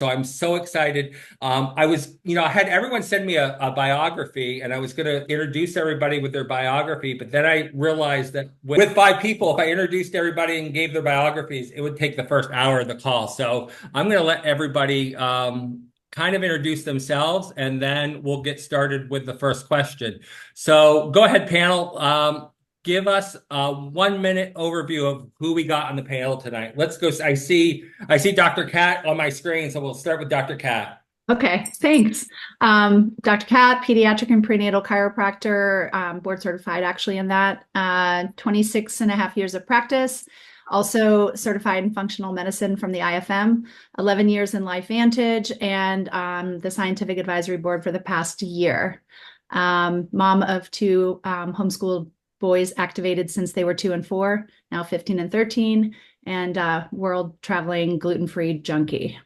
So I'm so excited. I had everyone send me a biography, and I was going to introduce everybody with their biography. But then I realized that with five people, if I introduced everybody and gave their biographies, it would take the first hour of the call. So I'm going to let everybody kind of introduce themselves, and then we'll get started with the first question. So go ahead, panel. Give us a 1 minute overview of who we got on the panel tonight. Let's go. I see Dr. Cat on my screen, so we'll start with Dr. Cat. Okay, thanks. Dr. Kat, pediatric and prenatal chiropractor, board certified actually in that, 26 and a half years of practice, also certified in functional medicine from the IFM, 11 years in LifeVantage, and the scientific advisory board for the past year. Mom of two homeschooled boys activated since they were 2 and 4, now 15 and 13, and world traveling gluten-free junkie.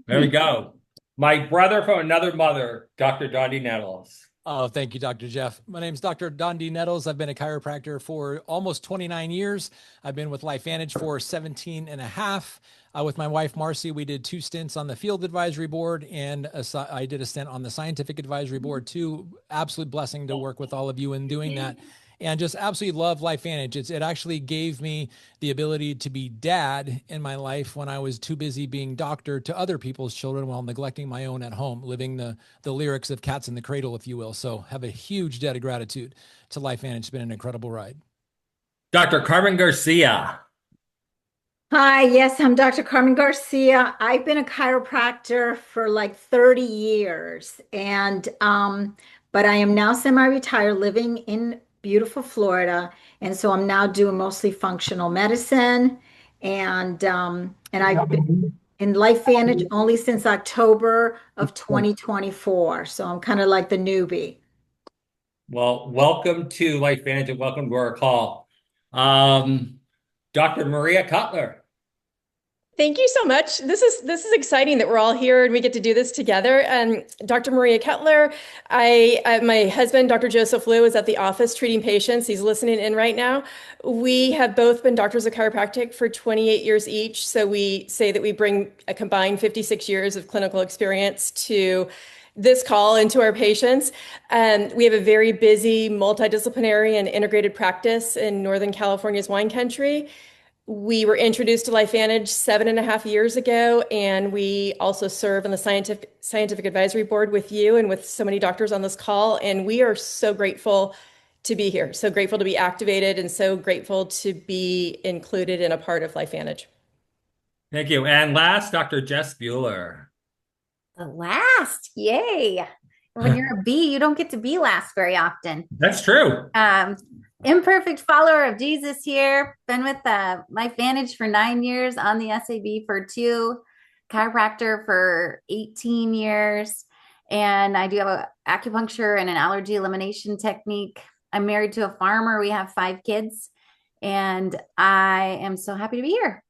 There we go. My brother from another mother, Dr. Dundee Nettles. Oh, thank you, Dr. Jeff. My name is Dr. Dundee Nettles. I've been a chiropractor for almost 29 years. I've been with LifeVantage for 17 and a half. With my wife, Marcy, we did 2 stints on the field advisory board, and I did a stint on the scientific advisory board too. Absolute blessing to work with all of you in doing that. And just absolutely love LifeVantage. It actually gave me the ability to be dad in my life when I was too busy being doctor to other people's children while neglecting my own at home, living the lyrics of Cats in the Cradle, if you will. So have a huge debt of gratitude to LifeVantage. It's been an incredible ride. Dr. Carmen Garcia. Hi, yes, I'm Dr. Carmen Garcia. I've been a chiropractor for like 30 years but I am now semi-retired living in beautiful Florida. And so I'm now doing mostly functional medicine and I've been in LifeVantage only since October of 2024. So I'm kind of like the newbie. Well, welcome to LifeVantage and welcome to our call. Dr. Maria Cutler. Thank you so much. This is exciting that we're all here and we get to do this together. And Dr. Maria Kettler, my husband, Dr. Joseph Liu, is at the office treating patients. He's listening in right now. We have both been doctors of chiropractic for 28 years each. So we say that we bring a combined 56 years of clinical experience to this call and to our patients. We have a very busy multidisciplinary and integrated practice in Northern California's wine country. We were introduced to LifeVantage 7.5 years ago, and we also serve on the scientific advisory board with you and with so many doctors on this call. And we are so grateful to be here, so grateful to be activated, and so grateful to be included in a part of LifeVantage. Thank you. And last, Dr. Jess Bueller. The last, yay. When you're a B, you don't get to be last very often. That's true. Imperfect follower of Jesus here. Been with LifeVantage for 9 years, on the SAB for 2, chiropractor for 18 years. And I do have an acupuncture and an allergy elimination technique. I'm married to a farmer. We have 5 kids, and I am so happy to be here.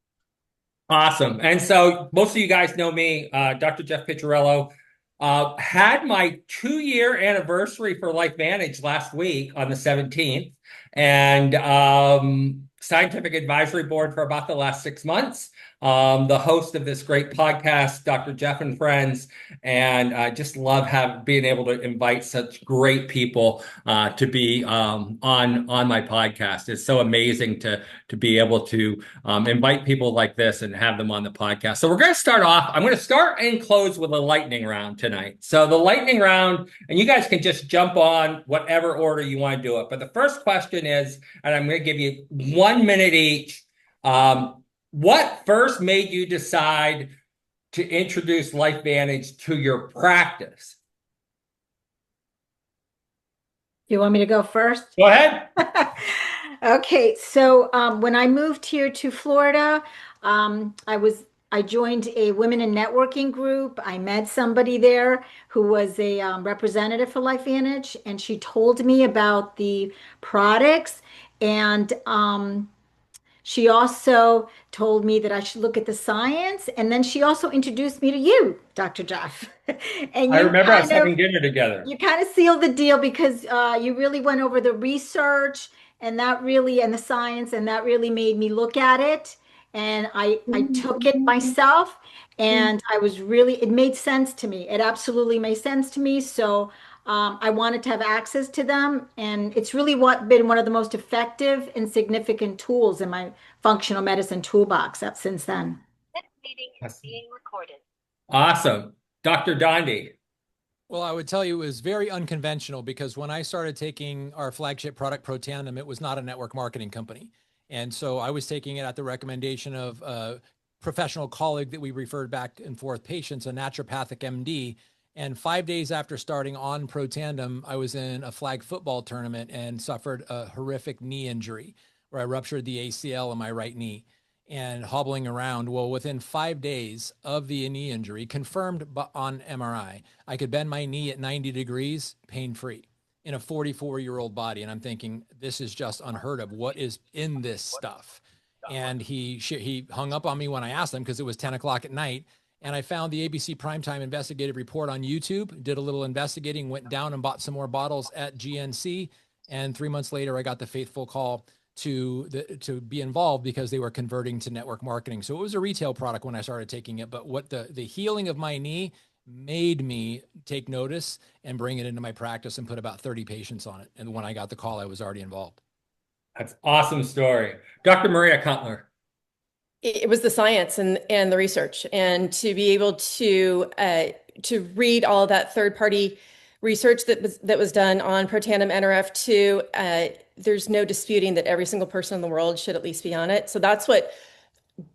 Awesome. And so most of you guys know me, Dr. Jeff Picciarello. Had my 2-year anniversary for LifeVantage last week on the 17th, and scientific advisory board for about the last 6 months. The host of this great podcast, Dr. Jeff and Friends, and I just love being able to invite such great people to be on my podcast. It's so amazing to be able to invite people like this and have them on the podcast. So we're going to start off. I'm going to start and close with a lightning round tonight. So the lightning round, and you guys can just jump on whatever order you want to do it. But the first question is, and I'm going to give you 1 minute each. What first made you decide to introduce LifeVantage to your practice? You want me to go first? Go ahead. Okay, so when I moved here to Florida, I joined a women in networking group. I met somebody there who was a representative for LifeVantage, and she told me about the products, and she also told me that I should look at the science, and then she also introduced me to you, Dr. Jeff. And I remember us having dinner together. You kind of sealed the deal because you really went over the research and the science, and that really made me look at it. and I took it myself, and I was really, it made sense to me. It absolutely made sense to me. So I wanted to have access to them, and it's really been one of the most effective and significant tools in my functional medicine toolbox up since then. This meeting is being recorded. Awesome. Dr. Dondi. Well, I would tell you it was very unconventional because when I started taking our flagship product, Protandim, it was not a network marketing company. And so I was taking it at the recommendation of a professional colleague that we referred back and forth patients, a naturopathic MD. And 5 days after starting on Protandim, I was in a flag football tournament and suffered a horrific knee injury where I ruptured the ACL in my right knee and hobbling around. Well, within 5 days of the knee injury, confirmed on MRI, I could bend my knee at 90 degrees, pain-free, in a 44-year-old body. And I'm thinking, this is just unheard of. What is in this stuff? And he hung up on me when I asked him because it was 10 o'clock at night. And I found the ABC Primetime Investigative Report on YouTube, did a little investigating, went down and bought some more bottles at GNC. And 3 months later, I got the fateful call to be involved because they were converting to network marketing. So it was a retail product when I started taking it, but what the healing of my knee made me take notice and bring it into my practice and put about 30 patients on it. And when I got the call, I was already involved. That's an awesome story. Dr. Maria Cutler. It was the science and the research, and to be able to read all that third-party research that was done on Protandim NRF2. There's no disputing that every single person in the world should at least be on it. So that's what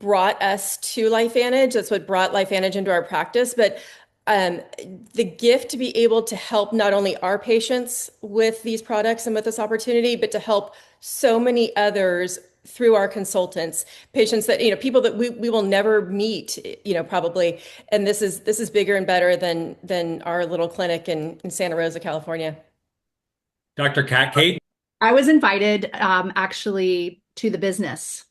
brought us to LifeVantage. That's what brought LifeVantage into our practice. But the gift to be able to help not only our patients with these products and with this opportunity, but to help so many others through our consultants, patients that, people that we will never meet, probably. And this is bigger and better than our little clinic in Santa Rosa, California. Dr. Kate. I was invited actually to the business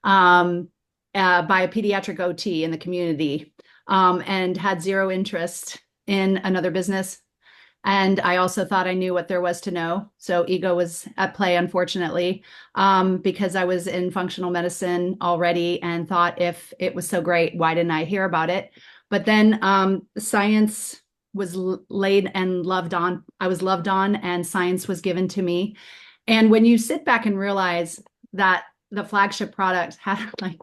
by a pediatric OT in the community, and had zero interest in another business. And I also thought I knew what there was to know. So ego was at play, unfortunately, because I was in functional medicine already and thought if it was so great, why didn't I hear about it? But then science was laid and loved on. I was loved on, and science was given to me. And when you sit back and realize that the flagship product had like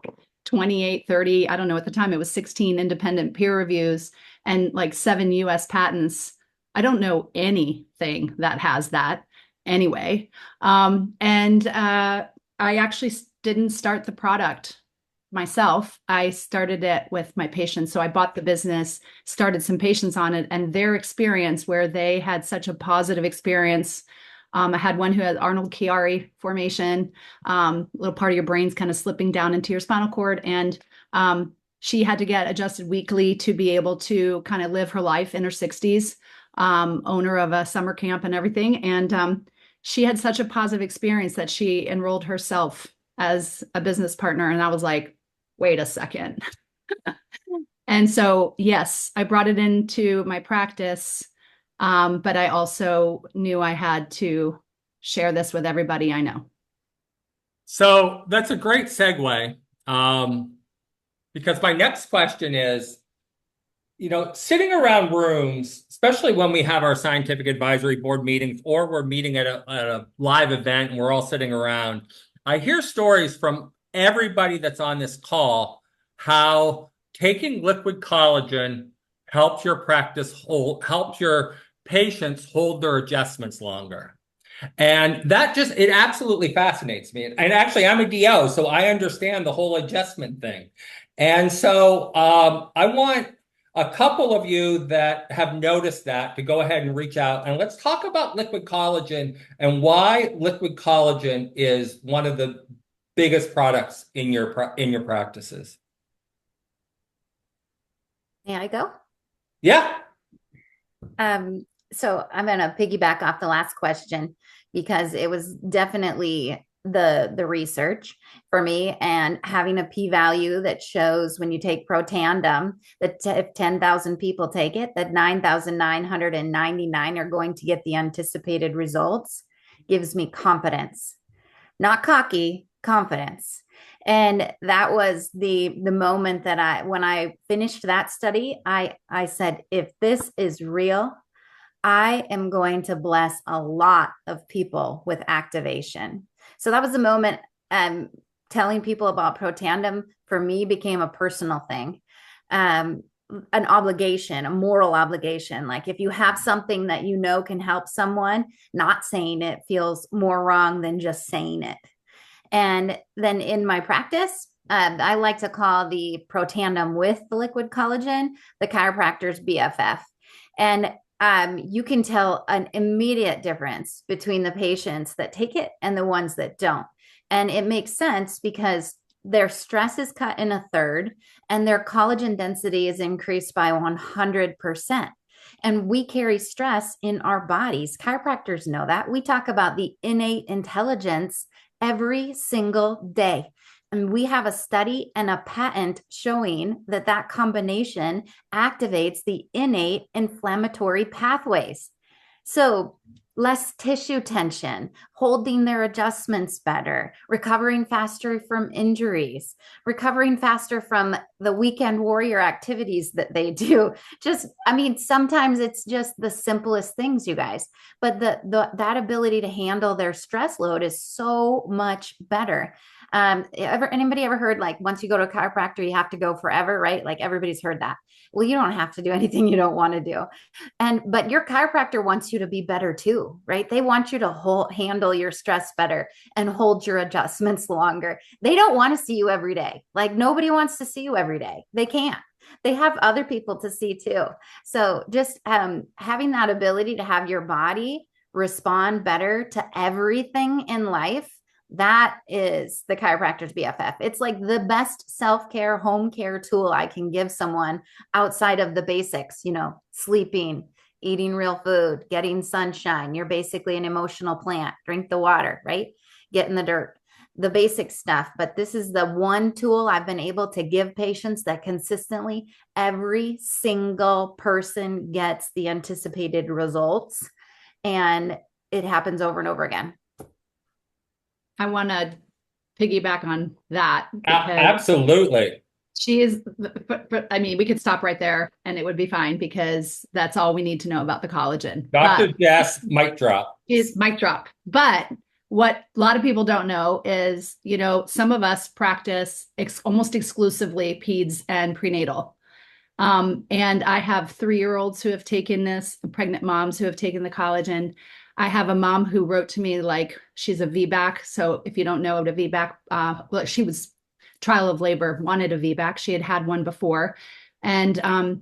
28, 30, I don't know, at the time it was 16 independent peer reviews and like 7 US patents. I don't know anything that has that anyway. I actually didn't start the product myself. I started it with my patients. So I bought the business, started some patients on it, and their experience where they had such a positive experience. I had one who had Arnold Chiari formation, little part of your brain's kind of slipping down into your spinal cord. And she had to get adjusted weekly to be able to kind of live her life in her 60s, owner of a summer camp and everything. And she had such a positive experience that she enrolled herself as a business partner. And I was like, wait a second. And so, yes, I brought it into my practice. But I also knew I had to share this with everybody I know. So that's a great segue, because my next question is, sitting around rooms, especially when we have our scientific advisory board meetings or we're meeting at a live event and we're all sitting around, I hear stories from everybody that's on this call how taking liquid collagen helps your helps your patients hold their adjustments longer. And that it absolutely fascinates me. And actually, I'm a DO, so I understand the whole adjustment thing. And so I want a couple of you that have noticed that to go ahead and reach out. And let's talk about liquid collagen and why liquid collagen is one of the biggest products in your practices. May I go? Yeah. So I'm going to piggyback off the last question because it was definitely the research for me, and having a p-value that shows when you take Protandim that if 10,000 people take it, that 9,999 are going to get the anticipated results gives me confidence. Not cocky, confidence. And that was the moment that when I finished that study, I said, if this is real, I am going to bless a lot of people with activation. So that was the moment. Telling people about Protandem for me became a personal thing, an obligation, a moral obligation. Like if you have something that you know can help someone, not saying it feels more wrong than just saying it. And then in my practice, I like to call the Protandem with the liquid collagen the chiropractor's BFF. And you can tell an immediate difference between the patients that take it and the ones that don't. And it makes sense because their stress is cut in a third and their collagen density is increased by 100%. And we carry stress in our bodies. Chiropractors know that. We talk about the innate intelligence every single day. And we have a study and a patent showing that that combination activates the innate inflammatory pathways. So less tissue tension, holding their adjustments better, recovering faster from injuries, recovering faster from the weekend warrior activities that they do. Just, I mean, sometimes it's just the simplest things, you guys, but that ability to handle their stress load is so much better. Anybody ever heard like once you go to a chiropractor, you have to go forever, right? Like everybody's heard that. Well, you don't have to do anything you don't want to do. But your chiropractor wants you to be better too, right? They want you to handle your stress better and hold your adjustments longer. They don't want to see you every day. Like nobody wants to see you every day. They can't. They have other people to see too. So just having that ability to have your body respond better to everything in life, that is the chiropractor's BFF. It's like the best self-care, home care tool I can give someone outside of the basics, sleeping, eating real food, getting sunshine. You're basically an emotional plant. Drink the water, right? Get in the dirt, the basic stuff. But this is the one tool I've been able to give patients that consistently every single person gets the anticipated results. And it happens over and over again. I want to piggyback on that. Absolutely. She is, but I mean, we could stop right there and it would be fine because that's all we need to know about the collagen. Dr. Jess, mic drop. Is mic drop. But what a lot of people don't know is, some of us practice almost exclusively peds and prenatal. And I have 3-year-olds who have taken this, pregnant moms who have taken the collagen. I have a mom who wrote to me like she's a VBAC. So if you don't know what a VBAC, she was trial of labor, wanted a VBAC. She had one before. And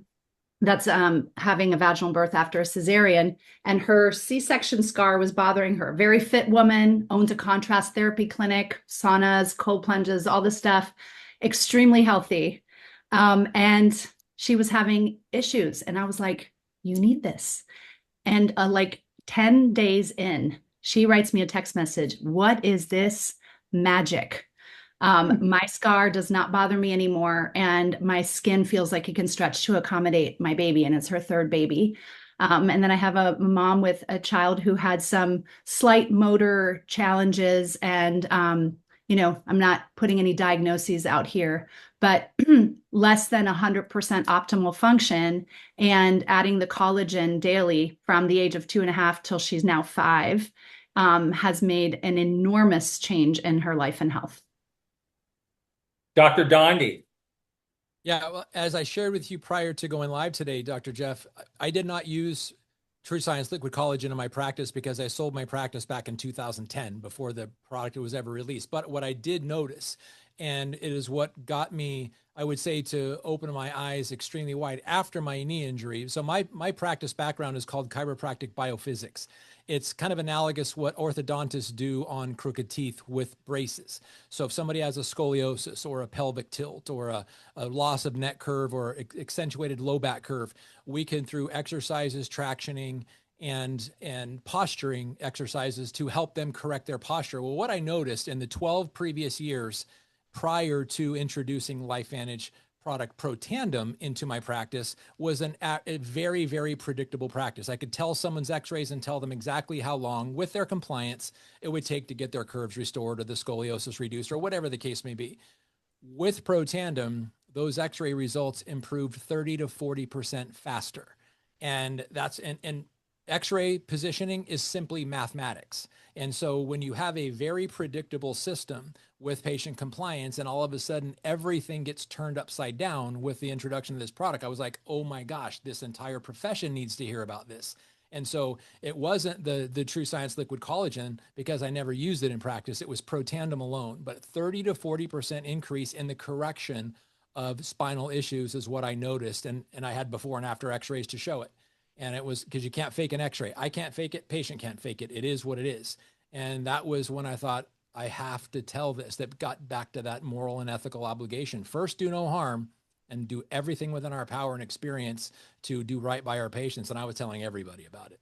that's having a vaginal birth after a cesarean. And her C-section scar was bothering her. Very fit woman, owns a contrast therapy clinic, saunas, cold plunges, all this stuff, extremely healthy. And she was having issues. And I was like, you need this. And like 10 days in, she writes me a text message. What is this magic? My scar does not bother me anymore. And my skin feels like it can stretch to accommodate my baby. And it's her 3rd baby. And then I have a mom with a child who had some slight motor challenges. And, I'm not putting any diagnoses out here, but less than 100% optimal function, and adding the collagen daily from the age of 2.5 till she's now 5 has made an enormous change in her life and health. Dr. Dondi. Yeah, well, as I shared with you prior to going live today, Dr. Jeff, I did not use True Science Liquid Collagen in my practice because I sold my practice back in 2010 before the product was ever released. But what I did notice, and it is what got me, I would say, to open my eyes extremely wide after my knee injury. So my practice background is called chiropractic biophysics. It's kind of analogous what orthodontists do on crooked teeth with braces. So if somebody has a scoliosis or a pelvic tilt or a loss of neck curve or accentuated low back curve, we can, through exercises, tractioning, and posturing exercises, to help them correct their posture. Well, what I noticed in the 12 previous years prior to introducing LifeVantage product Protandem into my practice was a very, very predictable practice. I could tell someone's x-rays and tell them exactly how long, with their compliance, it would take to get their curves restored or the scoliosis reduced or whatever the case may be. With Protandem, those x-ray results improved 30 to 40% faster. And that's, and x-ray positioning is simply mathematics. And so when you have a very predictable system with patient compliance and all of a sudden everything gets turned upside down with the introduction of this product, I was like, oh my gosh, this entire profession needs to hear about this. And so it wasn't the True Science Liquid Collagen because I never used it in practice. It was Protandem alone, but 30 to 40% increase in the correction of spinal issues is what I noticed. And I had before and after x-rays to show it. And it was because you can't fake an x-ray. I can't fake it. Patient can't fake it. It is what it is. And that was when I thought, I have to tell this. That got back to that moral and ethical obligation. First, do no harm and do everything within our power and experience to do right by our patients. And I was telling everybody about it.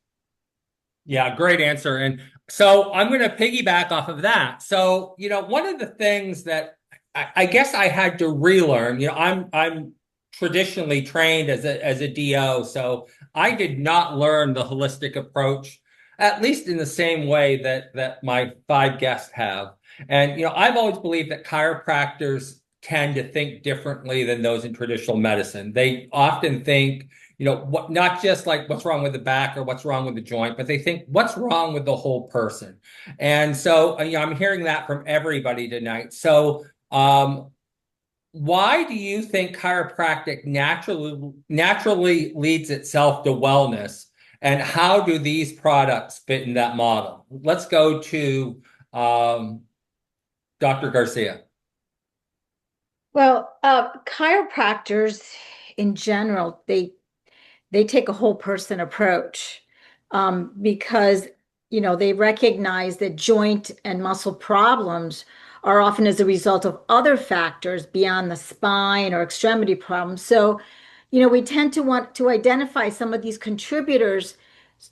Yeah, great answer. And so I'm going to piggyback off of that. So, one of the things that I guess I had to relearn, I'm traditionally trained as a DO, so I did not learn the holistic approach, at least in the same way that my 5 guests have. And, I've always believed that chiropractors tend to think differently than those in traditional medicine. They often think, not just like what's wrong with the back or what's wrong with the joint, but they think what's wrong with the whole person. And so, I'm hearing that from everybody tonight. So, why do you think chiropractic naturally leads itself to wellness, and how do these products fit in that model? Let's go to Dr. Garcia. Well, chiropractors in general, they take a whole person approach, because they recognize that joint and muscle problems are often as a result of other factors beyond the spine or extremity problems. So, we tend to want to identify some of these contributors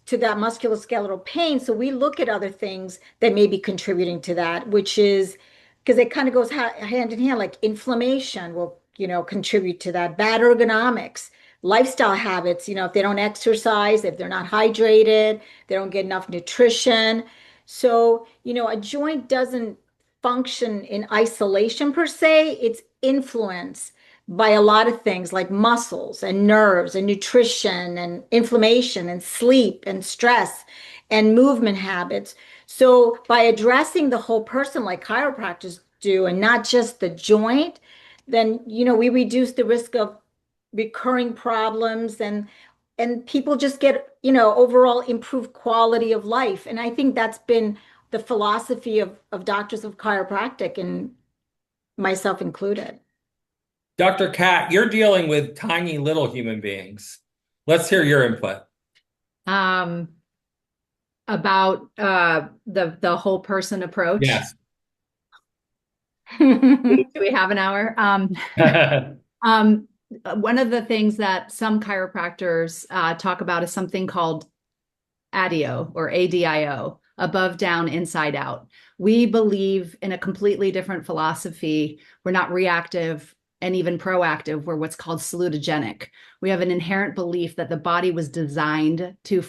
to that musculoskeletal pain. So we look at other things that may be contributing to that, which is because it kind of goes hand in hand, like inflammation will, contribute to that, bad ergonomics, lifestyle habits, if they don't exercise, if they're not hydrated, they don't get enough nutrition. So, a joint doesn't function in isolation per se, it's influenced by a lot of things like muscles and nerves and nutrition and inflammation and sleep and stress and movement habits. So by addressing the whole person like chiropractors do and not just the joint, then we reduce the risk of recurring problems, and people just get overall improved quality of life. And I think that's been the philosophy of doctors of chiropractic, and myself included. Dr. Kat, you're dealing with tiny little human beings. Let's hear your input. About the whole person approach. Yes. Do we have an hour? One of the things that some chiropractors talk about is something called ADIO or ADIO, above, down, inside, out. We believe in a completely different philosophy. We're not reactive and even proactive. We're what's called salutogenic. We have an inherent belief that the body was designed to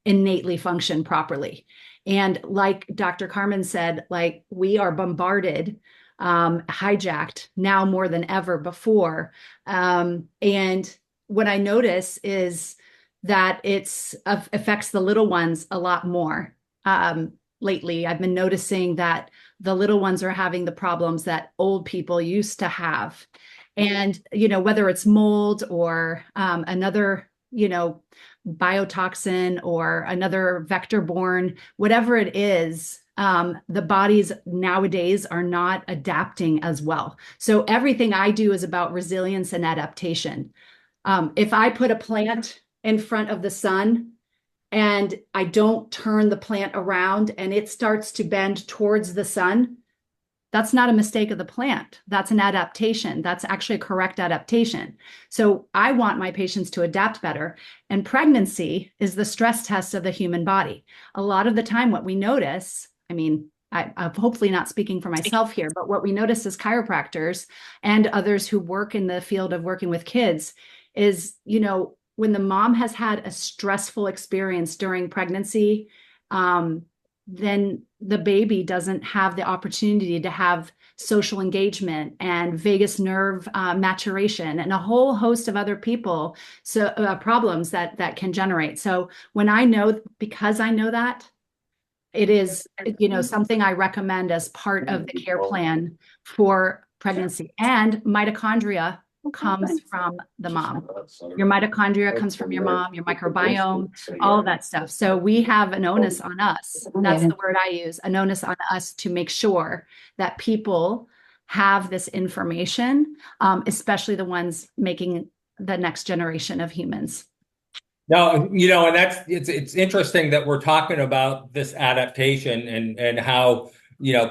innately function properly. And like Dr. Carmen said, like we are bombarded, hijacked now more than ever before. And what I notice is that it affects the little ones a lot more. Lately, I've been noticing that the little ones are having the problems that old people used to have. And, whether it's mold or another, biotoxin or another vector-borne, whatever it is, the bodies nowadays are not adapting as well. So everything I do is about resilience and adaptation. If I put a plant in front of the sun and I don't turn the plant around and it starts to bend towards the sun, that's not a mistake of the plant. That's an adaptation. That's actually a correct adaptation. So I want my patients to adapt better. And pregnancy is the stress test of the human body. A lot of the time, what we notice, I'm hopefully not speaking for myself here, but what we notice as chiropractors and others who work in the field of working with kids is, when the mom has had a stressful experience during pregnancy, then the baby doesn't have the opportunity to have social engagement and vagus nerve maturation and a whole host of other problems that can generate. So because I know that, it is, something I recommend as part of the care plan for pregnancy. And mitochondria comes from the mom. Your mitochondria comes from your mom, your microbiome, all of that stuff. So we have an onus on us. That's the word I use, an onus on us to make sure that people have this information, especially the ones making the next generation of humans. No, and it's interesting that we're talking about this adaptation and how,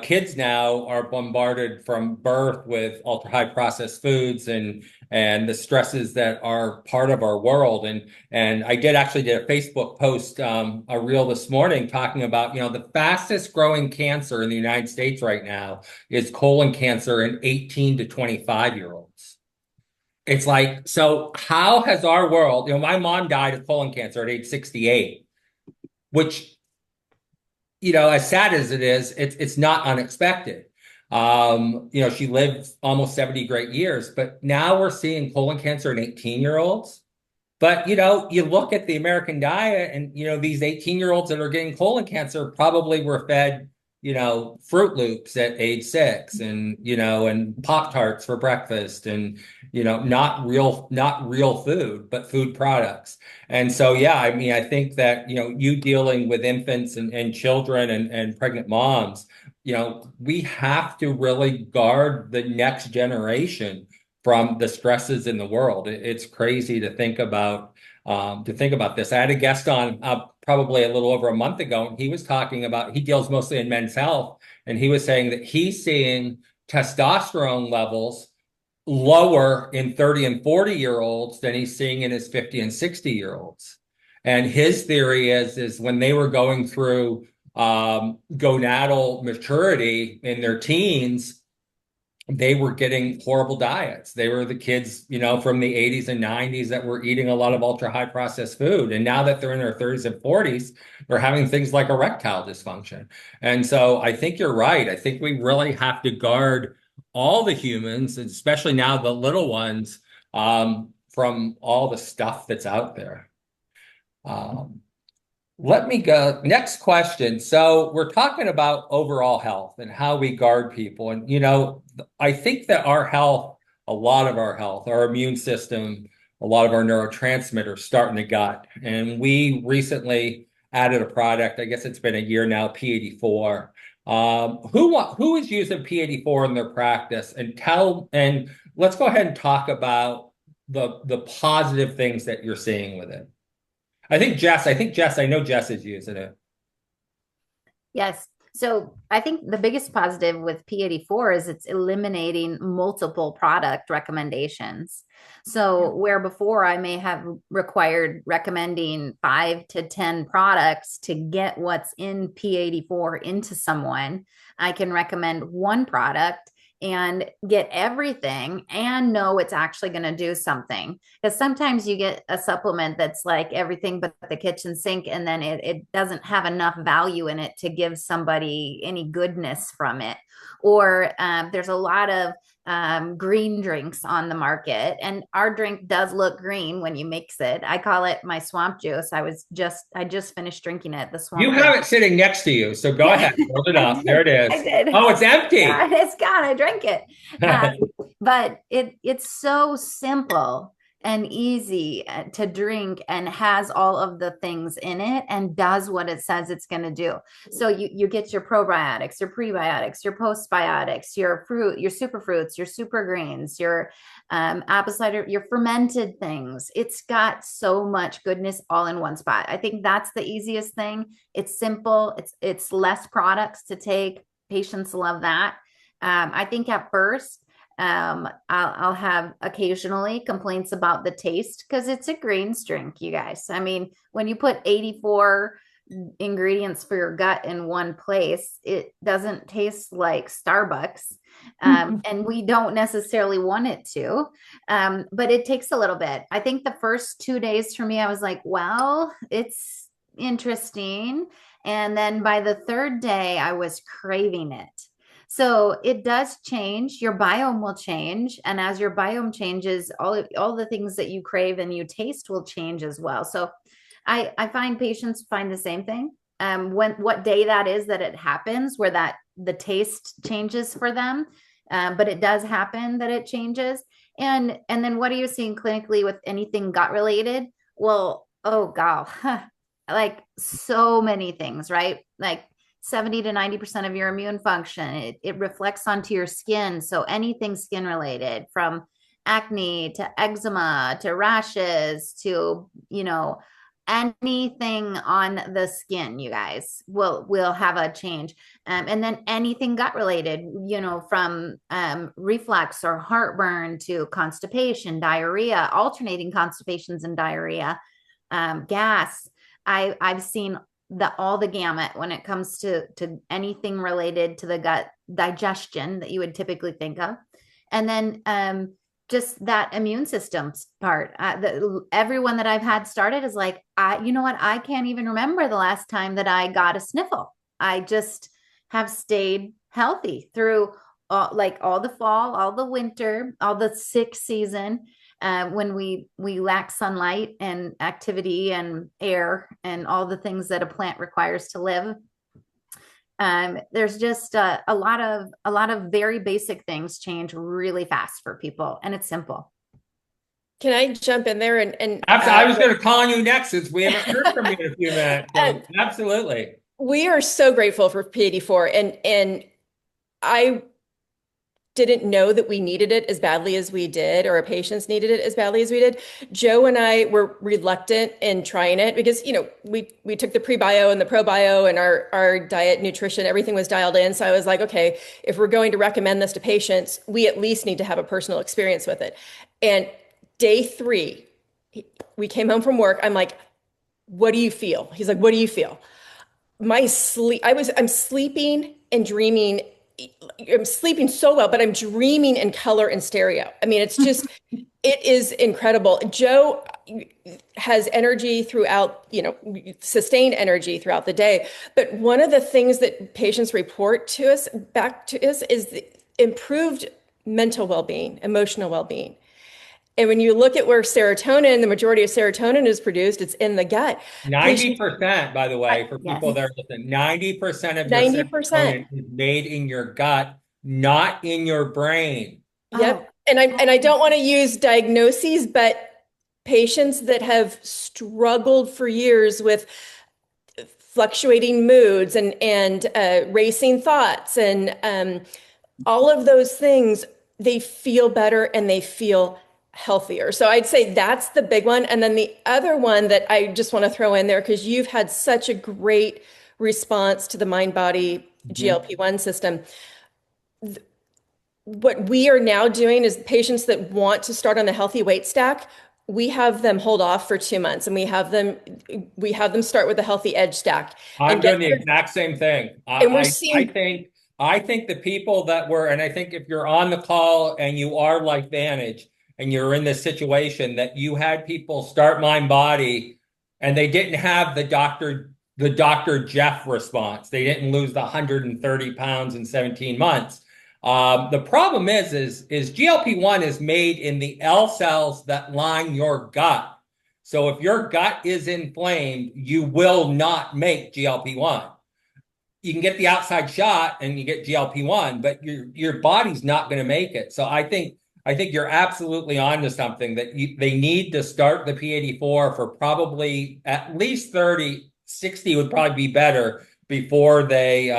kids now are bombarded from birth with ultra high processed foods and the stresses that are part of our world. And I did a Facebook post, a reel this morning talking about, the fastest growing cancer in the United States right now is colon cancer in 18 to 25-year-olds. It's like, so how has our world, my mom died of colon cancer at age 68, which, as sad as it is, it's not unexpected. She lived almost 70 great years, but now we're seeing colon cancer in 18-year-olds. But, you look at the American diet and, these 18-year-olds that are getting colon cancer probably were fed, Fruit Loops at age 6 and Pop-Tarts for breakfast and, not real food, but food products. And so, yeah, I mean, I think that, you dealing with infants and children and pregnant moms, we have to really guard the next generation from the stresses in the world. It's crazy to think about this. I had a guest on probably a little over a month ago, and he was talking about, he deals mostly in men's health, and he was saying that he's seeing testosterone levels lower in 30 and 40-year-olds than he's seeing in his 50 and 60-year-olds. And his theory is when they were going through gonadal maturity in their teens, they were getting horrible diets. They were the kids, from the 80s and 90s that were eating a lot of ultra high processed food. And now that they're in their 30s and 40s, they're having things like erectile dysfunction. And so I think you're right. I think we really have to guard all the humans, especially now the little ones, from all the stuff that's out there. Let me go. Next question. So we're talking about overall health and how we guard people. And, I think that our health, a lot of our health, our immune system, a lot of our neurotransmitters start in the gut. And we recently added a product, I guess it's been a year now, P84. Who is using P84 in their practice? And let's go ahead and talk about the positive things that you're seeing with it. I know Jess is using it. Yes. So I think the biggest positive with P84 is it's eliminating multiple product recommendations. So where before I may have required recommending 5 to 10 products to get what's in P84 into someone, I can recommend one product and get everything and know it's actually going to do something. Because sometimes you get a supplement that's like everything but the kitchen sink, and then it doesn't have enough value in it to give somebody any goodness from it. Or there's a lot of green drinks on the market, and our drink does look green when you mix it. I call it my swamp juice. I just finished drinking it. The swamp. You have it sitting next to you, so go ahead, hold it up. There it is. I did. Oh, it's empty. Yeah, it's gone. I drank it. But it's so simple and easy to drink and has all of the things in it and does what it says it's going to do. So you get your probiotics, your prebiotics, your postbiotics, your fruit, your superfruits, your super greens, your apple cider, your fermented things. It's got so much goodness all in one spot. I think that's the easiest thing. It's simple. It's less products to take. Patients love that. I think at first, I'll have occasionally complaints about the taste because it's a greens drink, you guys. I mean, when you put 84 ingredients for your gut in one place, it doesn't taste like Starbucks. And we don't necessarily want it to, but it takes a little bit. I think the first 2 days for me, I was like, well, it's interesting. And then by the third day, I was craving it. So it does change. Your biome will change. And as your biome changes, all the things that you crave and you taste will change as well. So I find patients find the same thing. What day that is that it happens, where that the taste changes for them. But it does happen that it changes. And then what are you seeing clinically with anything gut related? Well, oh God, like so many things, right? Like 70 to 90% of your immune function, it reflects onto your skin. So anything skin related, from acne to eczema to rashes to, anything on the skin, you guys will have a change. And then anything gut related, from reflux or heartburn to constipation, diarrhea, alternating constipations and diarrhea, gas. I've seen all the gamut when it comes to anything related to the gut digestion that you would typically think of. And then just that immune system part. Everyone that I've had started is like, you know what? I can't even remember the last time that I got a sniffle. I just have stayed healthy through all the fall, all the winter, all the sick season. When we lack sunlight and activity and air and all the things that a plant requires to live. There's just a lot of very basic things change really fast for people, and it's simple. Can I jump in there and I was going to call on you next, since we haven't heard from you in a few minutes. So absolutely. We are so grateful for P84, and I didn't know that we needed it as badly as we did, or our patients needed it as badly as we did. Joe and I were reluctant in trying it because, we took the pre-bio and the pro-bio, and our diet, nutrition, everything was dialed in. So I was like, okay, if we're going to recommend this to patients, we at least need to have a personal experience with it. And day 3, we came home from work. I'm like, what do you feel? He's like, what do you feel? I'm sleeping and dreaming. I'm sleeping so well, but I'm dreaming in color and stereo. I mean, it's just, it is incredible. Joe has energy throughout, sustained energy throughout the day. But one of the things that patients report back to us is the improved mental well-being, emotional well-being. And when you look at where the majority of serotonin is produced, it's in the gut. 90%, by the way, for people that are listening, 90% of your 90%. serotonin is made in your gut, not in your brain. Yep. And I don't want to use diagnoses, but patients that have struggled for years with fluctuating moods and racing thoughts and all of those things, they feel better and they feel healthier. So I'd say that's the big one. And then the other one that I just want to throw in there, because you've had such a great response to the mind-body GLP-1 system. What we are now doing is patients that want to start on the healthy weight stack, we have them hold off for 2 months, and we have them start with a healthy edge stack. I'm doing the exact same thing. And we're seeing, I think the people that were, and I think if you're on the call and you are like Vantage and you're in this situation, that you had people start Mind Body and they didn't have the Dr. Jeff response. They didn't lose the 130 pounds in 17 months. The problem is GLP-1 is made in the L cells that line your gut. So if your gut is inflamed, you will not make GLP-1. You can get the outside shot and you get GLP-1, but your body's not going to make it. So I think you're absolutely onto something, that they need to start the P84 for probably at least 30, 60 would probably be better before they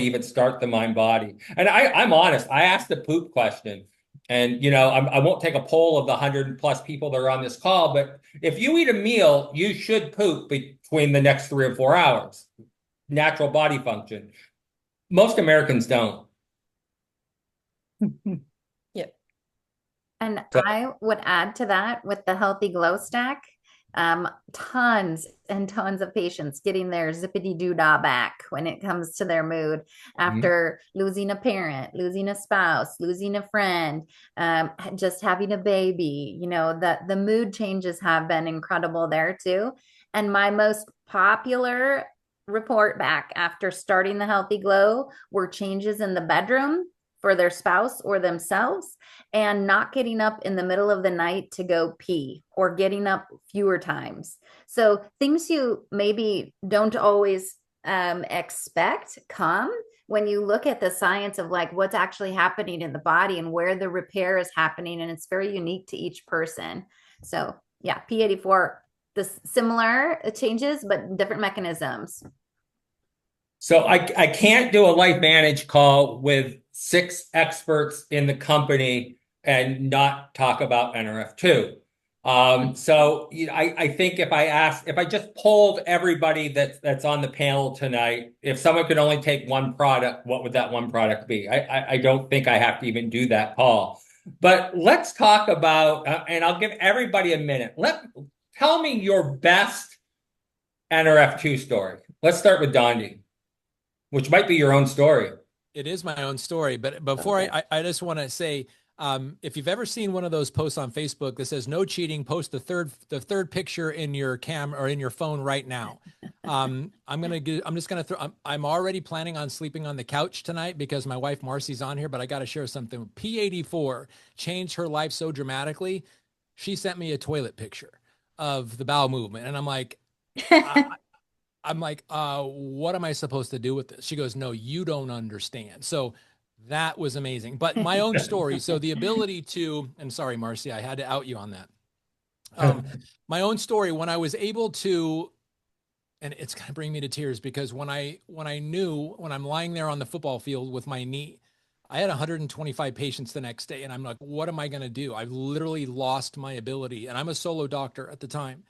even start the Mind Body. And I'm honest, I asked the poop question, and I won't take a poll of the 100+ people that are on this call, but if you eat a meal, you should poop between the next 3 or 4 hours. Natural body function. Most Americans don't. Yeah. And I would add to that with the Healthy Glow Stack, Tons and tons of patients getting their zippity doo dah back when it comes to their mood after losing a parent, losing a spouse, losing a friend, just having a baby. You know, the mood changes have been incredible there too. And my most popular report back after starting the Healthy Glow were changes in the bedroom for their spouse or themselves, and not getting up in the middle of the night to go pee or getting up fewer times. So things you maybe don't always expect come when you look at the science of like what's actually happening in the body and where the repair is happening. And it's very unique to each person. So yeah, P84, the similar changes, but different mechanisms. So I can't do a LifeVantage call with 6 experts in the company and not talk about NRF2. So I think if I just polled everybody that's on the panel tonight, if someone could only take one product, what would that one product be? I don't think I have to even do that call. But let's talk about, and I'll give everybody a minute. Tell me your best NRF2 story. Let's start with Dondi, which might be your own story. It is my own story, but before I just want to say, if you've ever seen one of those posts on Facebook that says "No cheating," post the third picture in your cam or in your phone right now. I'm just gonna throw. I'm already planning on sleeping on the couch tonight because my wife Marcy's on here, but I got to share something. P84 changed her life so dramatically. She sent me a toilet picture of the bowel movement, and I'm like, what am I supposed to do with this? She goes, no, you don't understand. So that was amazing. But my own story. So the ability to, and sorry, Marcy, I had to out you on that. My own story, when I was able to, and it's going to bring me to tears because when I'm lying there on the football field with my knee, I had 125 patients the next day. And I'm like, what am I going to do? I've literally lost my ability. And I'm a solo doctor at the time.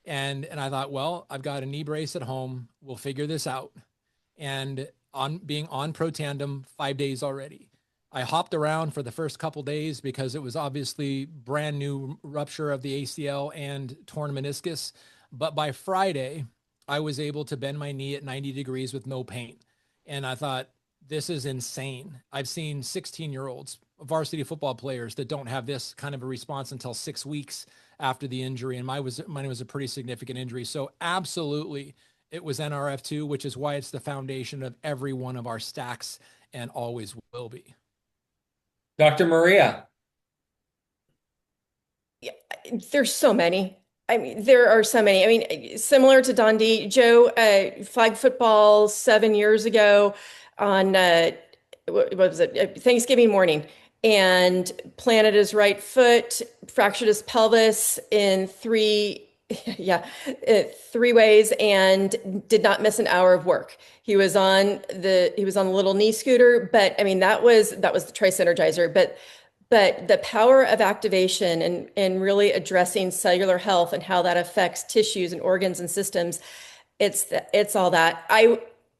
And I thought, well, I've got a knee brace at home. We'll figure this out. And on being on Protandim 5 days already, I hopped around for the first couple days because it was obviously brand new rupture of the ACL and torn meniscus. But by Friday, I was able to bend my knee at 90 degrees with no pain. And I thought, this is insane. I've seen 16-year-olds, varsity football players that don't have this kind of a response until 6 weeks after the injury. And mine was a pretty significant injury. So absolutely, it was NRF2, which is why it's the foundation of every one of our stacks and always will be. Dr. Maria. Yeah, there's so many. I mean, there are so many. I mean, similar to Dondi, Joe, flag football 7 years ago on what was it? Thanksgiving morning, and planted his right foot, fractured his pelvis in yeah, 3 ways, and did not miss an hour of work. He was on a little knee scooter, but I mean that was the Trice Energizer, but the power of activation and really addressing cellular health and how that affects tissues and organs and systems, it's all that.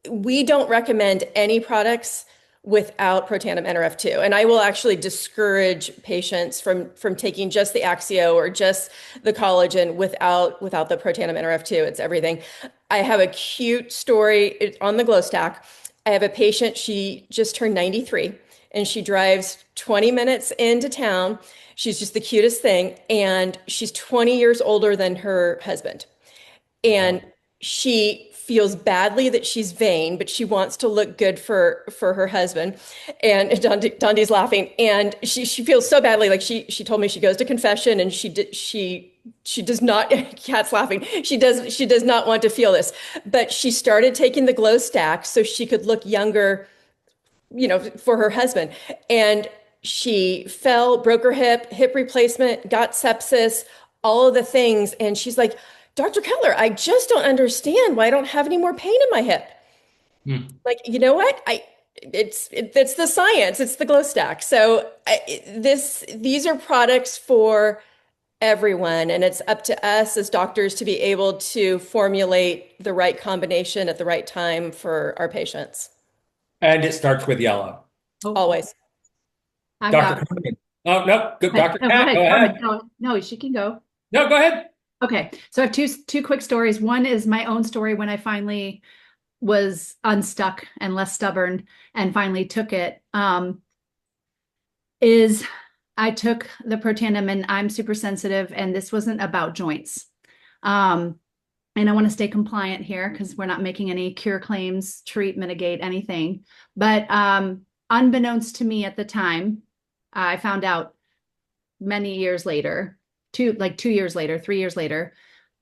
We don't recommend any products without Protandim NRF2. And I will actually discourage patients from taking just the Axio or just the collagen without the Protandim NRF2. It's everything. I have a cute story on the Glow Stack. I have a patient, she just turned 93 and she drives 20 minutes into town. She's just the cutest thing. And she's 20 years older than her husband. And she feels badly that she's vain, but she wants to look good for her husband. And Dondi's laughing. And she feels so badly. Like she told me she goes to confession and she does not, Kat's laughing. She does not want to feel this, but she started taking the Glow Stack so she could look younger, for her husband. And she fell, broke her hip replacement, got sepsis, all of the things. And she's like, Dr. Kettler, I just don't understand why I don't have any more pain in my hip. Like, you know what? It's the science. It's the Glow Stack. So these are products for everyone, and it's up to us as doctors to be able to formulate the right combination at the right time for our patients. And it starts with yellow. Always. I Dr. got Carmen. Oh, no. Good. Dr. No, Kat, go go ahead. ahead. Carmen, no, she can go. No, go ahead. Okay, so I have two quick stories. One is my own story when I finally was unstuck and less stubborn and finally took it. Is I took the Protandim and I'm super sensitive, and this wasn't about joints. And I want to stay compliant here because we're not making any cure claims, treat, mitigate anything. But unbeknownst to me at the time, I found out many years later, 2 years later, 3 years later,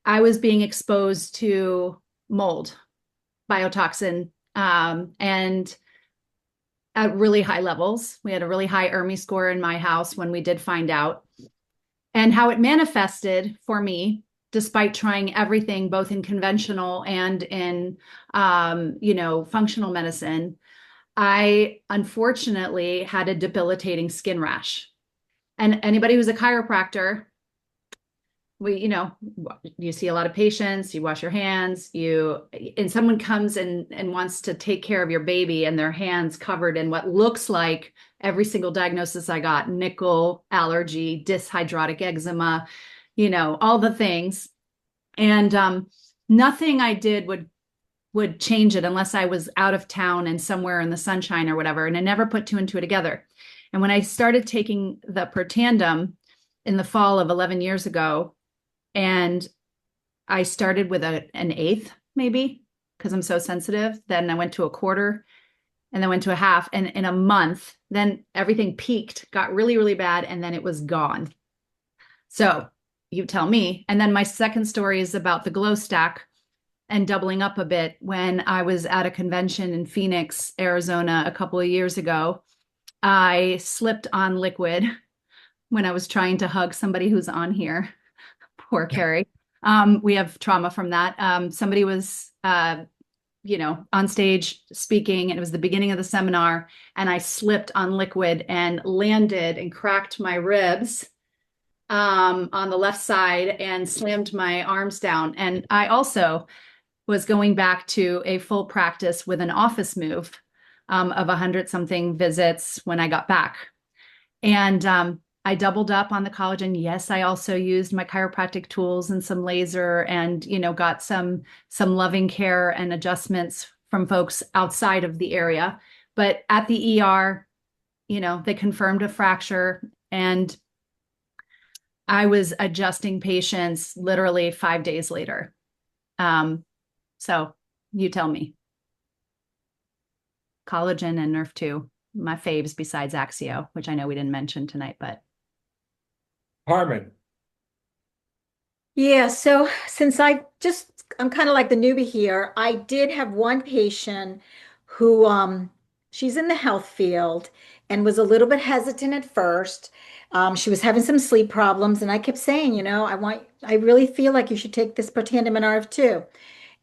I was being exposed to mold, biotoxin, and at really high levels. We had a really high ERMI score in my house when we did find out. And how it manifested for me, despite trying everything, both in conventional and in, functional medicine, I unfortunately had a debilitating skin rash. And anybody who's a chiropractor, you see a lot of patients, you wash your hands, and someone comes and wants to take care of your baby and their hands covered in what looks like every single diagnosis I got, nickel, allergy, dyshydrotic eczema, all the things. And nothing I did would change it unless I was out of town and somewhere in the sunshine or whatever. And I never put two and two together. And when I started taking the Protandim in the fall of 11 years ago, and I started with an eighth, maybe, because I'm so sensitive. Then I went to a quarter and then went to a half. And in a month, then everything peaked, got really, really bad, and then it was gone. So you tell me. And then my second story is about the glow stack and doubling up a bit. When I was at a convention in Phoenix, Arizona, a couple of years ago, I slipped on liquid when I was trying to hug somebody who's on here. Poor Carrie. We have trauma from that. Somebody was, on stage speaking, and it was the beginning of the seminar, and I slipped on liquid and landed and cracked my ribs on the left side and slammed my arms down. And I also was going back to a full practice with an office move of 100-something visits when I got back. And I doubled up on the collagen. Yes, I also used my chiropractic tools and some laser and, got some loving care and adjustments from folks outside of the area. But at the ER, they confirmed a fracture, and I was adjusting patients literally 5 days later. So you tell me. Collagen and Nerf 2, my faves besides Axio, which I know we didn't mention tonight, but. Harmon. Yeah, so since I'm kind of like the newbie here, I did have one patient who she's in the health field and was a little bit hesitant at first. She was having some sleep problems, and I kept saying, I really feel like you should take this Protandim and RF2.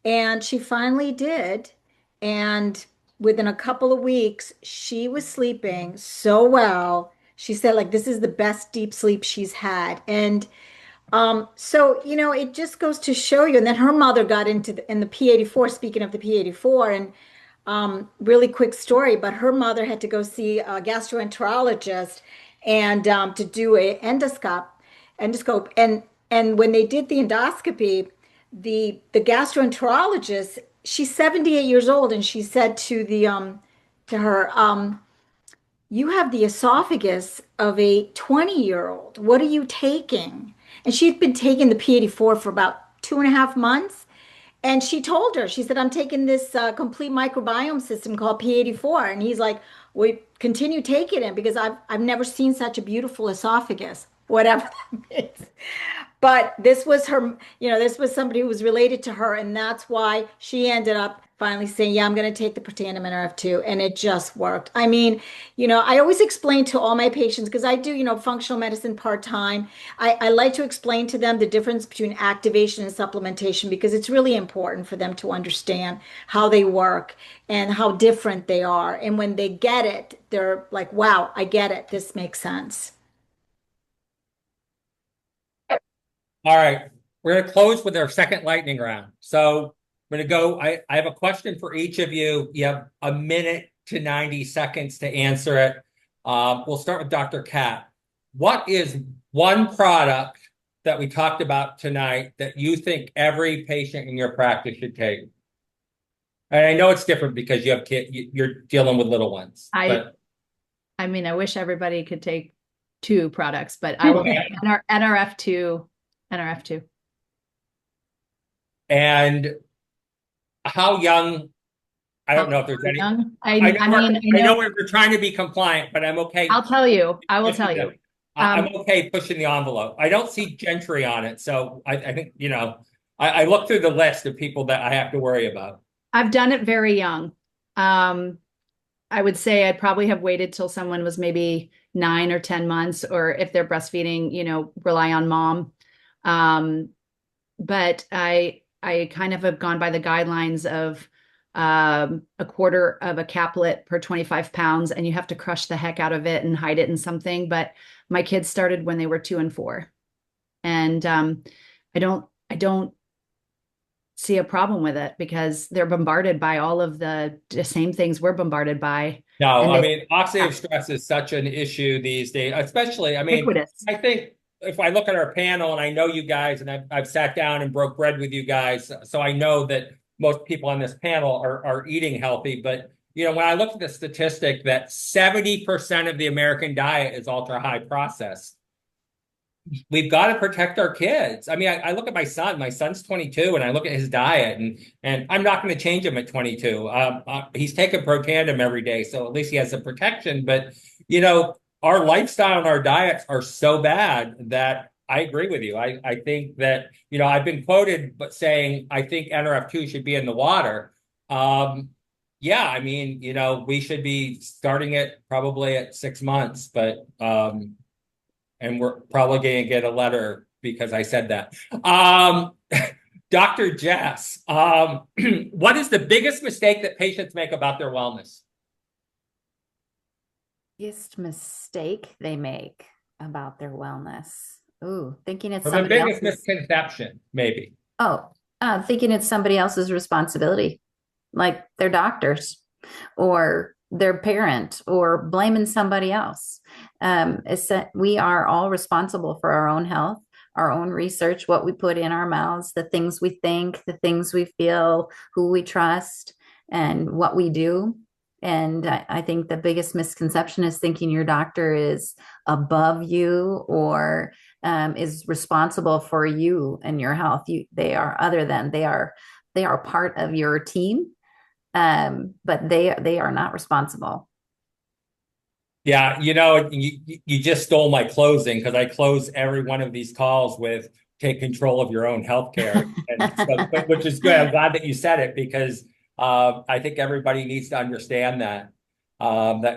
And she finally did. And within a couple of weeks, she was sleeping so well. She said, like, this is the best deep sleep she's had. And so, it just goes to show you. And then her mother got in the P84, speaking of the P84, and really quick story, but her mother had to go see a gastroenterologist and to do a endoscope. And when they did the endoscopy, the gastroenterologist, she's 78 years old, and she said to her, you have the esophagus of a 20-year-old. What are you taking? And she'd been taking the P84 for about 2.5 months. And she told her, she said, I'm taking this complete microbiome system called P84. And he's like, well, continue taking it, because I've never seen such a beautiful esophagus, whatever that means. But this was her, this was somebody who was related to her. And that's why she ended up finally saying, yeah, I'm going to take the Protandim NRF2. And it just worked. I mean, I always explain to all my patients, because I do, functional medicine part-time. I like to explain to them the difference between activation and supplementation, because it's really important for them to understand how they work and how different they are. And when they get it, they're like, wow, I get it. This makes sense. All right. We're going to close with our second lightning round. So I'm going to go. I have a question for each of you. You have a minute to 90 seconds to answer it. We'll start with Dr. Kat. What is one product that we talked about tonight that you think every patient in your practice should take? And I know it's different because you have you're dealing with little ones, but I mean, I wish everybody could take two products, but I will take NRF2, NRF2. And how young? I don't know if there's any. Young? I know, I mean, I know we're trying to be compliant, but I'm okay. I'll tell you. I will tell pushing you. I'm okay pushing the envelope. I don't see gentry on it, so I think, I look through the list of people that I have to worry about. I've done it very young. I would say I'd probably have waited till someone was maybe 9 or 10 months, or if they're breastfeeding, rely on mom. But I kind of have gone by the guidelines of a quarter of a caplet per 25 pounds, and you have to crush the heck out of it and hide it in something. But my kids started when they were 2 and 4, and I don't see a problem with it because they're bombarded by all of the same things we're bombarded by. No, And I mean, oxidative stress is such an issue these days, especially, I mean, ubiquitous. I think if I look at our panel and I know you guys and I've sat down and broke bread with you guys, so I know that most people on this panel are eating healthy. But, when I look at the statistic that 70% of the American diet is ultra high processed, we've got to protect our kids. I mean, I look at my son. My son's 22, and I look at his diet, and I'm not going to change him at 22. He's taking Protandim every day, so at least he has some protection. But our lifestyle and our diets are so bad that I agree with you. I think that I've been quoted but saying I think NRF2 should be in the water. Yeah, I mean, we should be starting it probably at 6 months, but and we're probably going to get a letter because I said that. Dr. Jess, what is the biggest mistake that patients make about their wellness? Biggest mistake they make about their wellness. Ooh, thinking it's Or the somebody biggest else's. misconception, maybe. Thinking it's somebody else's responsibility, like their doctors or their parent, or blaming somebody else. We are all responsible for our own health, our own research, what we put in our mouths, the things we think, the things we feel, who we trust, and what we do. And I think the biggest misconception is thinking your doctor is above you or is responsible for you and your health. They are part of your team, but they are not responsible. Yeah, you just stole my closing because I close every one of these calls with take control of your own healthcare, which is good. I'm glad that you said it because I think everybody needs to understand that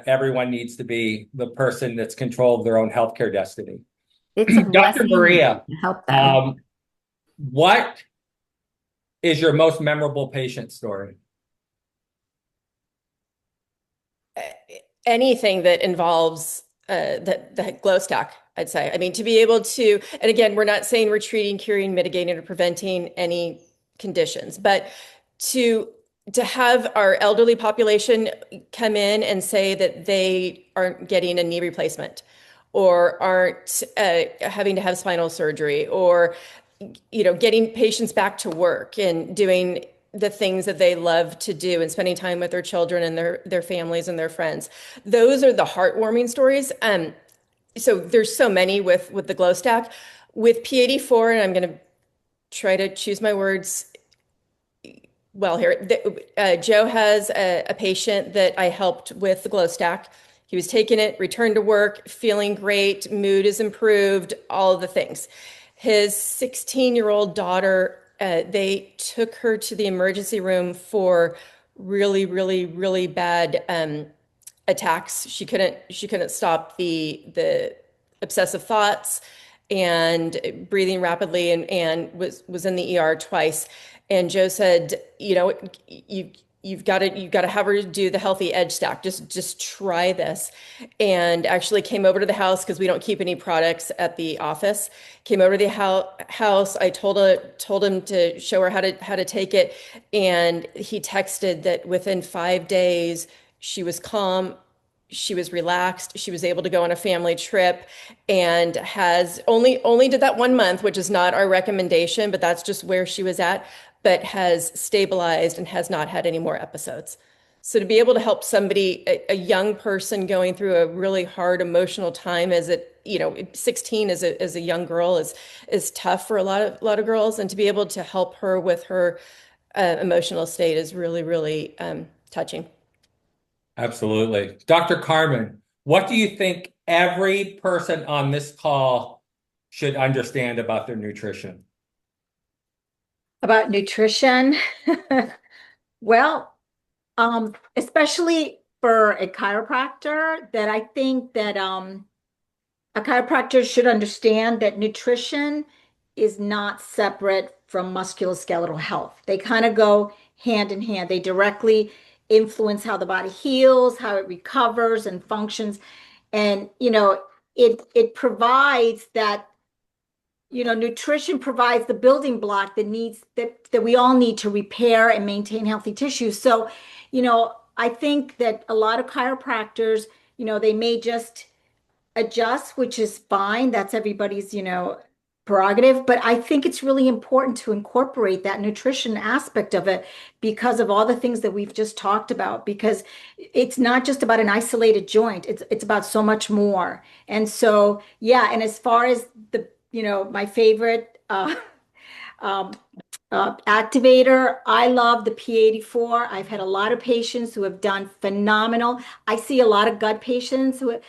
everyone needs to be the person that's control of their own healthcare destiny. It's a Dr. blessing Maria, to help them. what is your most memorable patient story? Anything that involves the glow stack, I'd say. I mean, to be able to, and again, we're not saying we're treating, curing, mitigating, or preventing any conditions, but to have our elderly population come in and say that they aren't getting a knee replacement or aren't having to have spinal surgery, or getting patients back to work and doing the things that they love to do and spending time with their children and their families and their friends. Those are the heartwarming stories. So there's so many with the glow stack. With P84, and I'm going to try to choose my words well here. Joe has a patient that I helped with the glow stack. He was taking it, returned to work, feeling great, mood is improved, all of the things. His 16-year-old daughter, they took her to the emergency room for really, really, really bad attacks. She couldn't stop the obsessive thoughts and breathing rapidly, and was in the ER twice. And Joe said, you've got to have her do the healthy edge stack. Just try this. And actually came over to the house because we don't keep any products at the office. Came over to the house. I told him to show her how to take it. And he texted that within 5 days, she was calm, she was relaxed. She was able to go on a family trip and has only did that 1 month, which is not our recommendation, but that's just where she was at, but has stabilized and has not had any more episodes. So to be able to help somebody, a young person going through a really hard emotional time as it, 16 as a young girl is tough for a lot of girls, and to be able to help her with her emotional state is really, really touching. Absolutely. Dr. Carmen, what do you think every person on this call should understand about their nutrition? About nutrition. Well, especially for a chiropractor, that I think that a chiropractor should understand that nutrition is not separate from musculoskeletal health. They kind of go hand in hand. They directly influence how the body heals, how it recovers and functions. And, it provides that, nutrition provides the building block that we all need to repair and maintain healthy tissue. So, I think that a lot of chiropractors, they may just adjust, which is fine. That's everybody's, prerogative. But I think it's really important to incorporate that nutrition aspect of it because of all the things that we've just talked about, because it's not just about an isolated joint. It's about so much more. And so, yeah, and as far as my favorite um, activator, I love the P84. I've had a lot of patients who have done phenomenal. I see a lot of gut patients who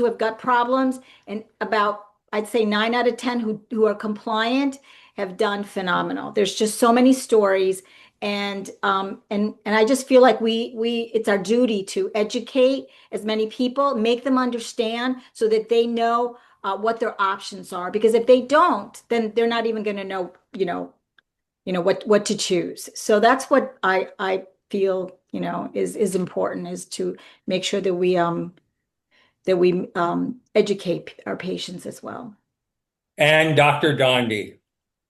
have gut problems, and about I'd say 9 out of 10 who are compliant have done phenomenal. There's just so many stories, and I just feel like we it's our duty to educate as many people, make them understand so that they know what their options are. Because if they don't, then they're not even going to know, what to choose. So that's what I feel, is important, is to make sure that we educate our patients as well. And Dr. Dondi,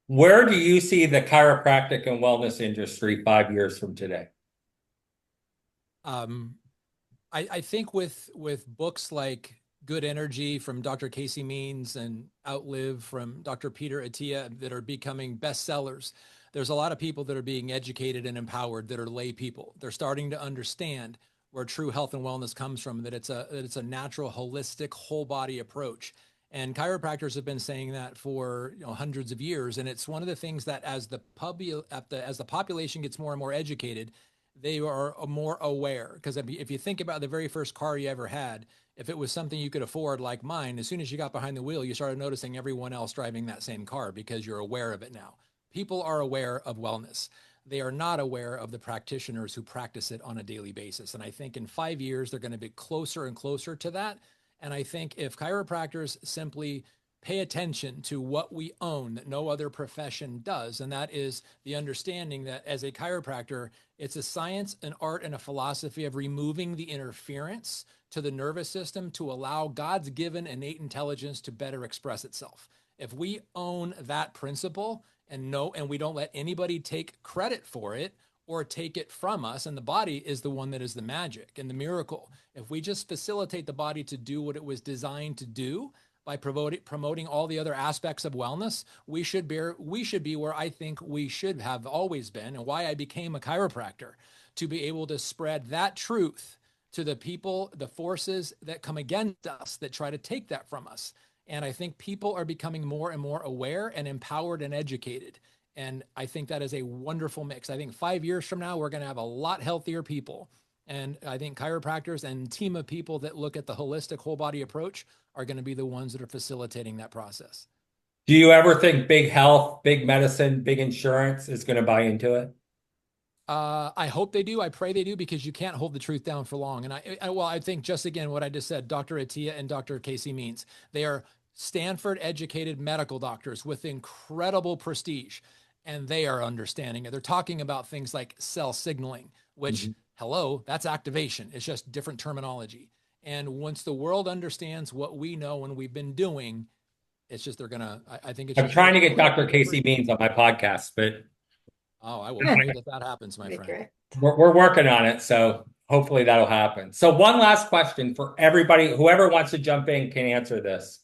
where do you see the chiropractic and wellness industry 5 years from today? I think with books like Good Energy from Dr. Casey Means and Outlive from Dr. Peter Attia that are becoming bestsellers, there's a lot of people that are being educated and empowered that are lay people. They're starting to understand where true health and wellness comes from, that it's a natural, holistic, whole body approach. And chiropractors have been saying that for hundreds of years. And it's one of the things that as the population gets more and more educated, they are more aware. Because if you think about the very first car you ever had, if it was something you could afford like mine, as soon as you got behind the wheel, you started noticing everyone else driving that same car because you're aware of it now. People are aware of wellness. They are not aware of the practitioners who practice it on a daily basis. And I think in 5 years, they're going to be closer and closer to that. And I think if chiropractors simply pay attention to what we own that no other profession does, and that is the understanding that as a chiropractor, it's a science, an art, and a philosophy of removing the interference to the nervous system to allow God's given innate intelligence to better express itself. If we own that principle and we don't let anybody take credit for it or take it from us, and the body is the one that is the magic and the miracle. If we just facilitate the body to do what it was designed to do by promoting all the other aspects of wellness, we should be where I think we should have always been, and why I became a chiropractor, to be able to spread that truth to the people, the forces that come against us that try to take that from us. And I think people are becoming more and more aware and empowered and educated. And I think that is a wonderful mix. I think 5 years from now, we're going to have a lot healthier people. And I think chiropractors and team of people that look at the holistic whole body approach are going to be the ones that are facilitating that process. Do you ever think big health, big medicine, big insurance is going to buy into it? I hope they do. I pray they do, because you can't hold the truth down for long. And I think just again, what I just said, Dr. Attia and Dr. Casey Means, they are Stanford educated medical doctors with incredible prestige, and they are understanding it. They're talking about things like cell signaling, which, hello, that's activation. It's just different terminology. And once the world understands what we know and we've been doing, it's just, I think it's I'm just trying to get Dr. Casey Means on my podcast, but I will pray that happens, my friend. we're working on it. So hopefully that'll happen. So one last question for everybody, whoever wants to jump in can answer this.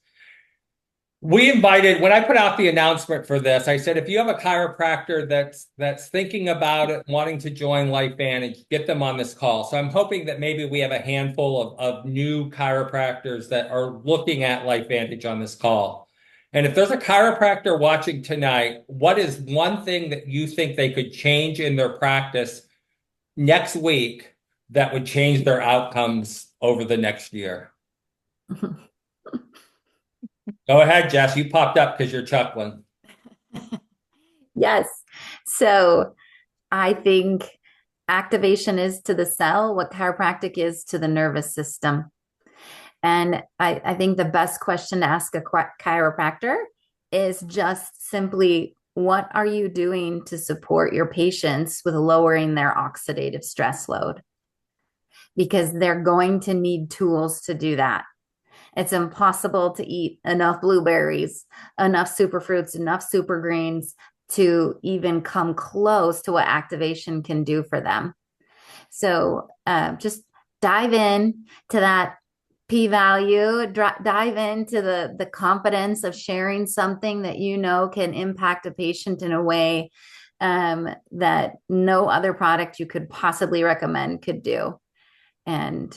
When I put out the announcement for this, I said, if you have a chiropractor that's thinking about it, wanting to join LifeVantage, get them on this call. So I'm hoping that maybe we have a handful of new chiropractors that are looking at LifeVantage on this call. And if there's a chiropractor watching tonight, what is one thing that you think they could change in their practice next week that would change their outcomes over the next year? Go ahead, Jess. You popped up because you're chuckling. Yes. So I think activation is to the cell what chiropractic is to the nervous system. And I think the best question to ask a chiropractor is just simply, what are you doing to support your patients with lowering their oxidative stress load? Because they're going to need tools to do that. It's impossible to eat enough blueberries, enough superfruits, enough super greens to even come close to what activation can do for them. So just dive in to that p-value, dive into the confidence of sharing something that you know can impact a patient in a way that no other product you could possibly recommend could do. And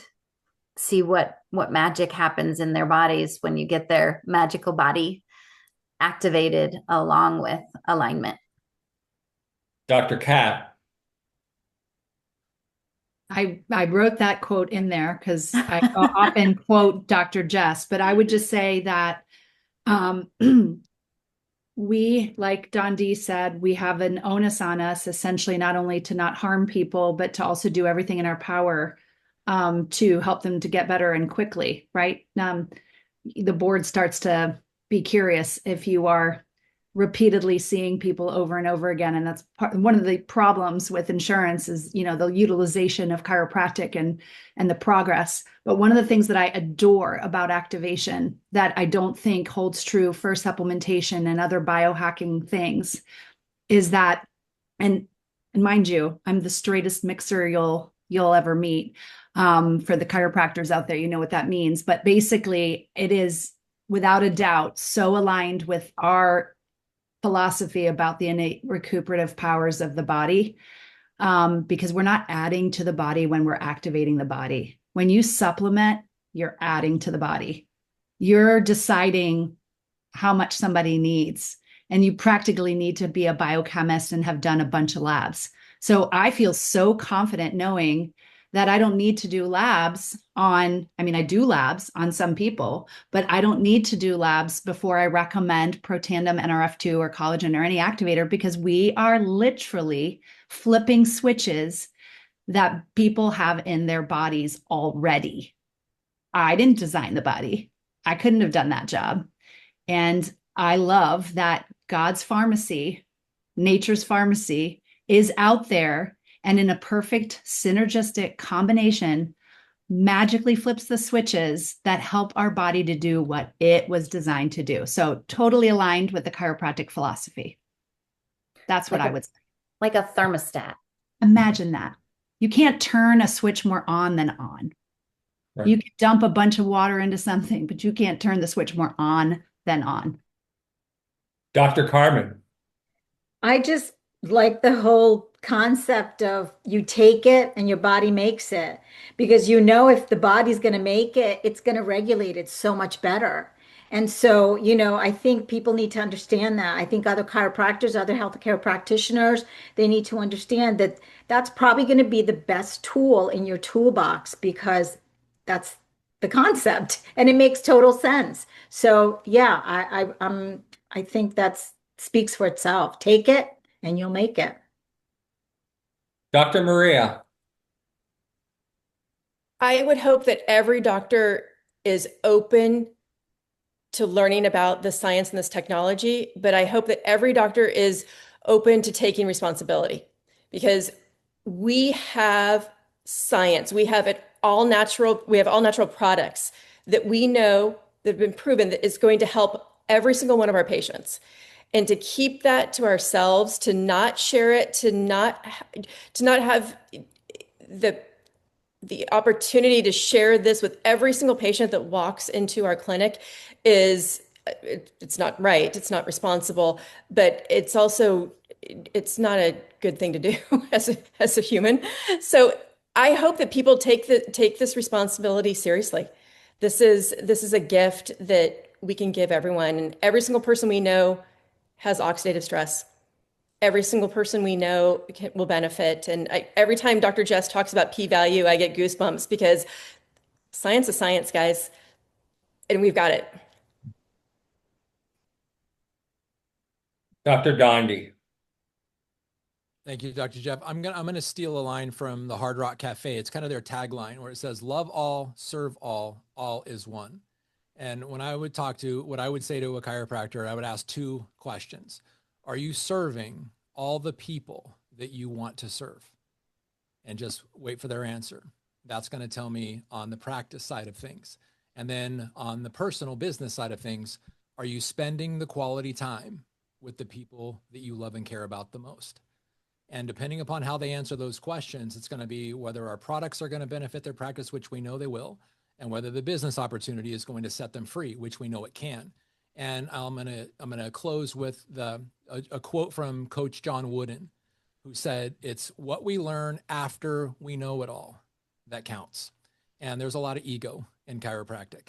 see what magic happens in their bodies when you get their magical body activated along with alignment. Dr. Kat. I wrote that quote in there because I often quote Dr. Jess, but I would just say that we, like Don D said, we have an onus on us essentially not only to not harm people, but to also do everything in our power to help them to get better and quickly, right? The board starts to be curious if you are repeatedly seeing people over and over again. And that's one of the problems with insurance is, the utilization of chiropractic and the progress. But one of the things that I adore about activation that I don't think holds true for supplementation and other biohacking things is that, and mind you, I'm the straightest mixer you'll ever meet. For the chiropractors out there, you know what that means. But basically, it is without a doubt so aligned with our philosophy about the innate recuperative powers of the body, because we're not adding to the body when we're activating the body. When you supplement, you're adding to the body. You're deciding how much somebody needs, and you practically need to be a biochemist and have done a bunch of labs. So I feel so confident knowing that I don't need to do labs on, I do labs on some people, but I don't need to do labs before I recommend Protandim, NRF2, or collagen or any activator, because we are literally flipping switches that people have in their bodies already. I didn't design the body. I couldn't have done that job. And I love that God's pharmacy, nature's pharmacy, is out there and in a perfect synergistic combination, magically flips the switches that help our body to do what it was designed to do. So totally aligned with the chiropractic philosophy. That's what I would say. Like a thermostat. Imagine that. You can't turn a switch more on than on. Right. You can dump a bunch of water into something, but you can't turn the switch more on than on. Dr. Carmen. I just like the whole concept of you take it and your body makes it, because if the body's going to make it, it's going to regulate it so much better. And so, I think people need to understand that. I think other chiropractors, other healthcare practitioners, they need to understand that that's probably going to be the best tool in your toolbox, because that's the concept and it makes total sense. So yeah, I think that speaks for itself. Take it and you'll make it. Dr. Maria. I would hope that every doctor is open to learning about the science and this technology, but I hope that every doctor is open to taking responsibility, because we have science, we have all natural products that we know that have been proven that is going to help every single one of our patients. And to keep that to ourselves, to not share it, to not have the the opportunity to share this with every single patient that walks into our clinic is it's not right, it's not responsible, but it's also it's not a good thing to do as a human. So I hope that people take this responsibility seriously. This is a gift that we can give everyone, and every single person we know has oxidative stress. Every single person we know will benefit. And every time Dr. Jess talks about p-value, I get goosebumps because science is science, guys, and we've got it. Dr. Dondi. Thank you, Dr. Jeff. I'm gonna steal a line from the Hard Rock Cafe. It's kind of their tagline where it says, "Love all, serve all is one." And when I would what I would say to a chiropractor, I would ask two questions. Are you serving all the people that you want to serve? And just wait for their answer. That's going to tell me on the practice side of things. And then on the personal business side of things, are you spending the quality time with the people that you love and care about the most? And depending upon how they answer those questions, it's going to be whether our products are going to benefit their practice, which we know they will, and whether the business opportunity is going to set them free, which we know it can. And I'm gonna close with a quote from Coach John Wooden, who said, "It's what we learn after we know it all that counts." And there's a lot of ego in chiropractic.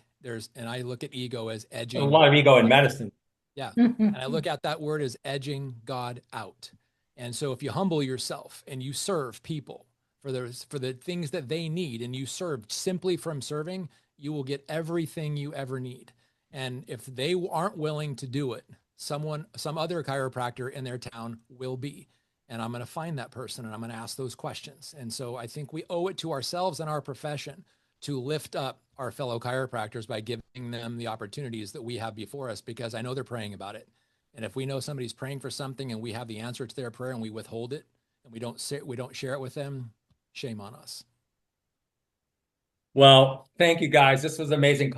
And I look at ego as edging. A lot of ego in medicine. Yeah. And I look at that word as edging God out. And so if you humble yourself and you serve people for the things that they need, and you serve simply from serving, you will get everything you ever need. And if they aren't willing to do it, some other chiropractor in their town will be. And I'm going to find that person and I'm going to ask those questions. And so I think we owe it to ourselves and our profession to lift up our fellow chiropractors by giving them the opportunities that we have before us, because I know they're praying about it. And if we know somebody's praying for something and we have the answer to their prayer and we withhold it and we don't share it with them, shame on us. Well, thank you guys. This was amazing.